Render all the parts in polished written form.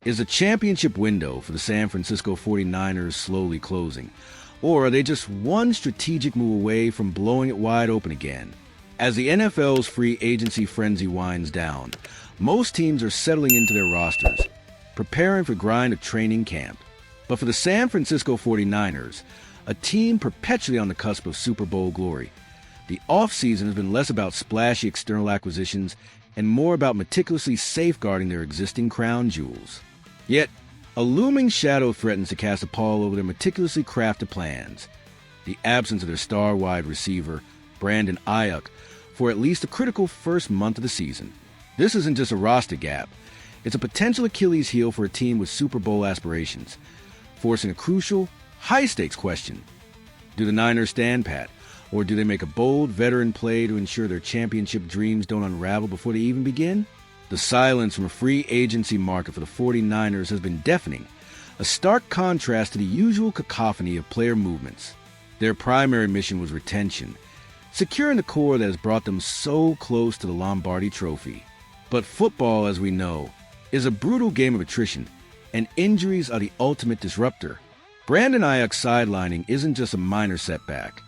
Is the championship window for the San Francisco 49ers slowly closing? Or are they just one strategic move away from blowing it wide open again? As the NFL's free agency frenzy winds down, most teams are settling into their rosters, preparing for grind of training camp. But for the San Francisco 49ers, a team perpetually on the cusp of Super Bowl glory, the offseason has been less about splashy external acquisitions and more about meticulously safeguarding their existing crown jewels. Yet, a looming shadow threatens to cast a pall over their meticulously crafted plans: the absence of their star wide receiver, Brandon Aiyuk, for at least a critical first month of the season. This isn't just a roster gap. It's a potential Achilles heel for a team with Super Bowl aspirations, forcing a crucial, high-stakes question. Do the Niners stand pat, or do they make a bold veteran play to ensure their championship dreams don't unravel before they even begin? The silence from a free agency market for the 49ers has been deafening, a stark contrast to the usual cacophony of player movements. Their primary mission was retention, securing the core that has brought them so close to the Lombardi Trophy. But football, as we know, is a brutal game of attrition, and injuries are the ultimate disruptor. Brandon Aiyuk's sidelining isn't just a minor setback.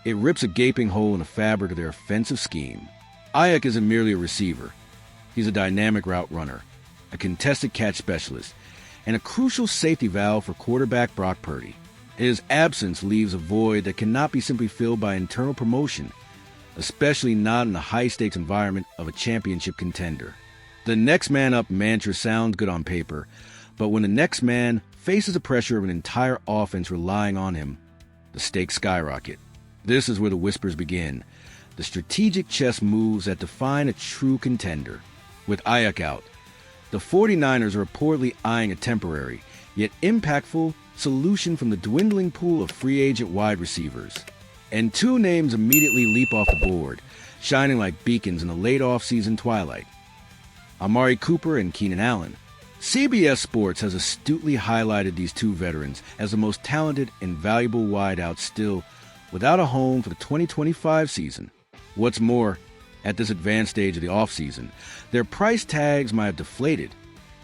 It rips a gaping hole in the fabric of their offensive scheme. Aiyuk isn't merely a receiver. He's a dynamic route runner, a contested catch specialist, and a crucial safety valve for quarterback Brock Purdy. His absence leaves a void that cannot be simply filled by internal promotion, especially not in the high-stakes environment of a championship contender. The next man up mantra sounds good on paper, but when the next man faces the pressure of an entire offense relying on him, the stakes skyrocket. This is where the whispers begin, the strategic chess moves that define a true contender. With Aiyuk out, the 49ers are reportedly eyeing a temporary, yet impactful, solution from the dwindling pool of free agent wide receivers. And two names immediately leap off the board, shining like beacons in the late off-season twilight: Amari Cooper and Keenan Allen. CBS Sports has astutely highlighted these two veterans as the most talented and valuable wideouts still without a home for the 2025 season. What's more, at this advanced stage of the offseason, their price tags might have deflated,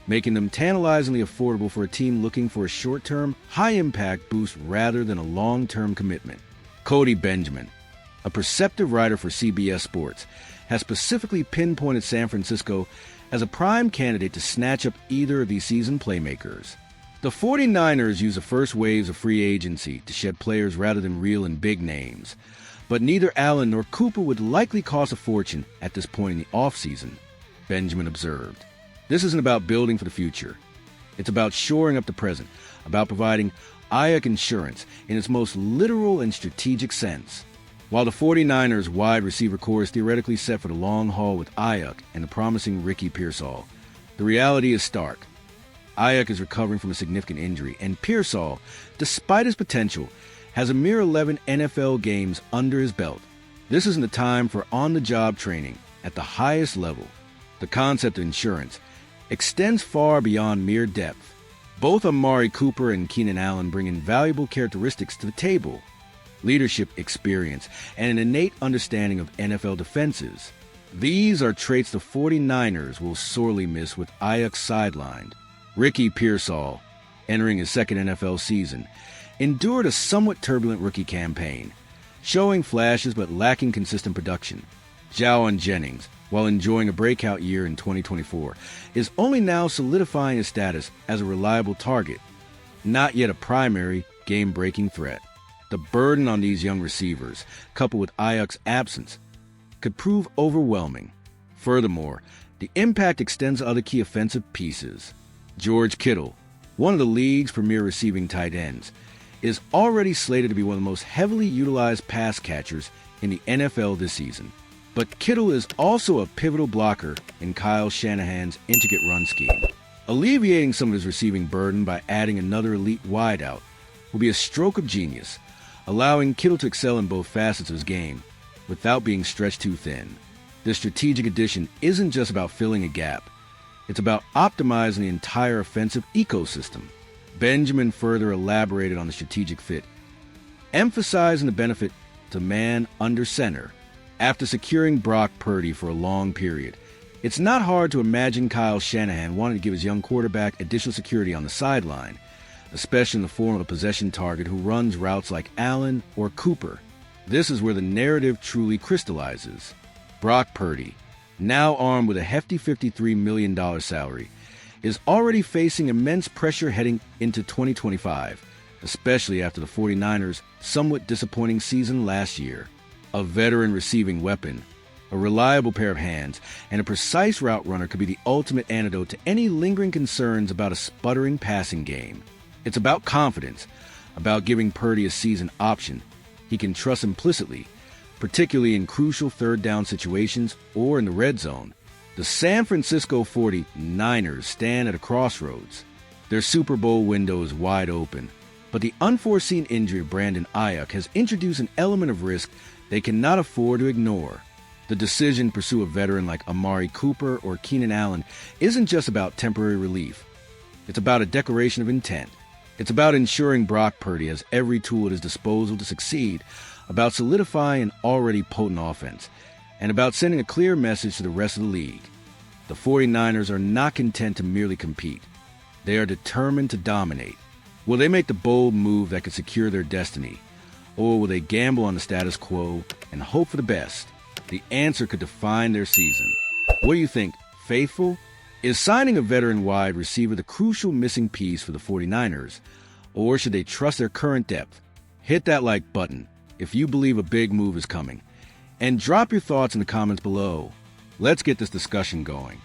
making them tantalizingly affordable for a team looking for a short-term, high-impact boost rather than a long-term commitment. Cody Benjamin, a perceptive writer for CBS Sports, has specifically pinpointed San Francisco as a prime candidate to snatch up either of these seasoned playmakers. The 49ers use the first waves of free agency to shed players rather than reel in big names, but neither Allen nor Cooper would likely cost a fortune at this point in the offseason, Benjamin observed. This isn't about building for the future. It's about shoring up the present, about providing Aiyuk insurance in its most literal and strategic sense. While the 49ers wide receiver core is theoretically set for the long haul with Aiyuk and the promising Ricky Pearsall, the reality is stark. Aiyuk is recovering from a significant injury, and Pearsall, despite his potential, has a mere 11 NFL games under his belt. This isn't the time for on-the-job training at the highest level. The concept of insurance extends far beyond mere depth. Both Amari Cooper and Keenan Allen bring invaluable characteristics to the table: leadership experience and an innate understanding of NFL defenses. These are traits the 49ers will sorely miss with Aiyuk sidelined. Ricky Pearsall, entering his second NFL season, endured a somewhat turbulent rookie campaign, showing flashes but lacking consistent production. Jawan Jennings, while enjoying a breakout year in 2024, is only now solidifying his status as a reliable target, not yet a primary game-breaking threat. The burden on these young receivers, coupled with Aiyuk's absence, could prove overwhelming. Furthermore, the impact extends to other key offensive pieces. George Kittle, one of the league's premier receiving tight ends, is already slated to be one of the most heavily utilized pass catchers in the NFL this season. But Kittle is also a pivotal blocker in Kyle Shanahan's intricate run scheme. Alleviating some of his receiving burden by adding another elite wideout will be a stroke of genius, allowing Kittle to excel in both facets of his game without being stretched too thin. This strategic addition isn't just about filling a gap. It's about optimizing the entire offensive ecosystem. Benjamin further elaborated on the strategic fit, emphasizing the benefit to man under center. After securing Brock Purdy for a long period, It's not hard to imagine Kyle Shanahan wanting to give his young quarterback additional security on the sideline, especially in the form of a possession target who runs routes like Allen or Cooper. This is where the narrative truly crystallizes. Brock Purdy, now armed with a hefty $53 million salary, is already facing immense pressure heading into 2025, especially after the 49ers' somewhat disappointing season last year. A veteran receiving weapon, a reliable pair of hands, and a precise route runner could be the ultimate antidote to any lingering concerns about a sputtering passing game. It's about confidence, about giving Purdy a season option he can trust implicitly, particularly in crucial third-down situations or in the red zone. The San Francisco 49ers stand at a crossroads. Their Super Bowl window is wide open, but the unforeseen injury of Brandon Aiyuk has introduced an element of risk they cannot afford to ignore. The decision to pursue a veteran like Amari Cooper or Keenan Allen isn't just about temporary relief. It's about a declaration of intent. It's about ensuring Brock Purdy has every tool at his disposal to succeed, about solidifying an already potent offense, and about sending a clear message to the rest of the league. The 49ers are not content to merely compete. They are determined to dominate. Will they make the bold move that could secure their destiny? Or will they gamble on the status quo and hope for the best? The answer could define their season. What do you think? Faithful? Is signing a veteran wide receiver the crucial missing piece for the 49ers? Or should they trust their current depth? Hit that like button if you believe a big move is coming. And drop your thoughts in the comments below. Let's get this discussion going.